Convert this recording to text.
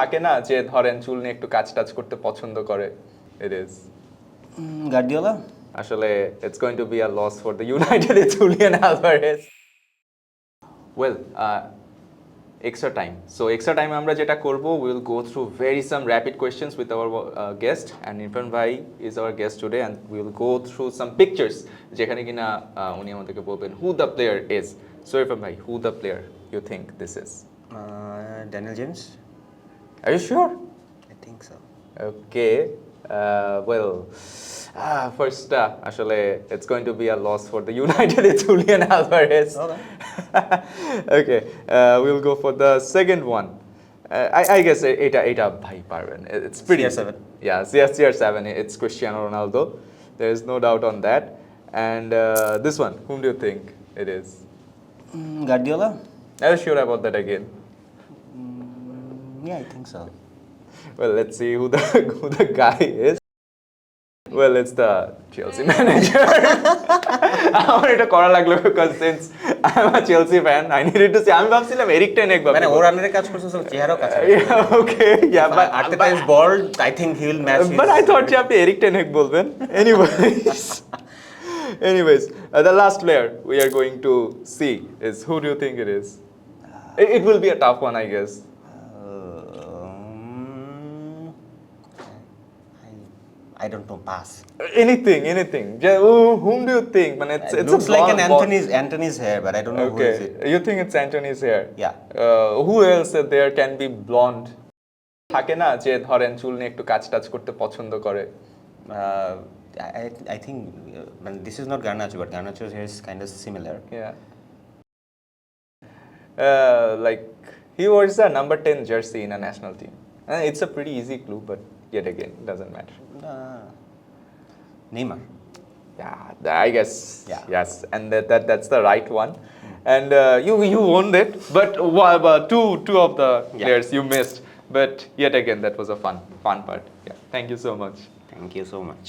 থাকে না যে ধরেন চুল নিয়ে একটু কাজ টাচ করতে পছন্দ করে it is Guardiola আসলে it's going to be a loss for the United it's Julian Alvarez well extra time so extra time আমরা যেটা করব we will go through some rapid questions with our guest and Irfan bhai is our guest today and we will go through some pictures যেখানে কিনা উনি আমাদেরকে বলবেন who the player is so Irfan bhai who the player you think this is Daniel James Are you sure? I think so Okay. Well, first, actually, it's going to be a loss for the United. It's Julian Alvarez. Okay. We'll go for the second one. I guess এটা ভাই পারবেন. It's pretty. CR7. Yeah, CR7. It's Cristiano Ronaldo. There is no doubt on that. And this one, whom do you think it is? Guardiola Are you sure about that again? Yeah, I think so Well, let's see who the guy is. Well, it's the Chelsea manager. আমার এটা করা লাগলো because since I'm a Chelsea fan, I needed to say. আমি ভাবছিলাম Eric ten এক মানে ওর আন্ডারে কাজ করছে সব চেহারাও কাছে Yeah, okay. Yeah, but Arteta is bald. I think he will match But I thought আপনি এরিক টেন এক বলবেন. Anyways, the last player we are going to see is who do you think it is? It will be a tough one, I guess. I don't know. Pass. Anything. Whom do you think? Man, it looks like an Anthony's hair, but I don't know who is it. You think it's Anthony's hair? Yeah. Who else there can be blonde? থাকে না যে ধরেন চুল নিয়ে একটু কাজ touch করতে পছন্দ করে I think this is not Garnacho, but Garnacho's hair is kind of similar. Yeah. Like he wears the number 10 jersey in a national team. It's a pretty easy clue, but yet again, it doesn't matter. Neymar. Yeah, I guess. Yeah. Yes, and that's the right one. And you won it, but two of the players you missed. But yet again, that was a fun part. Yeah. Thank you so much. Thank you so much.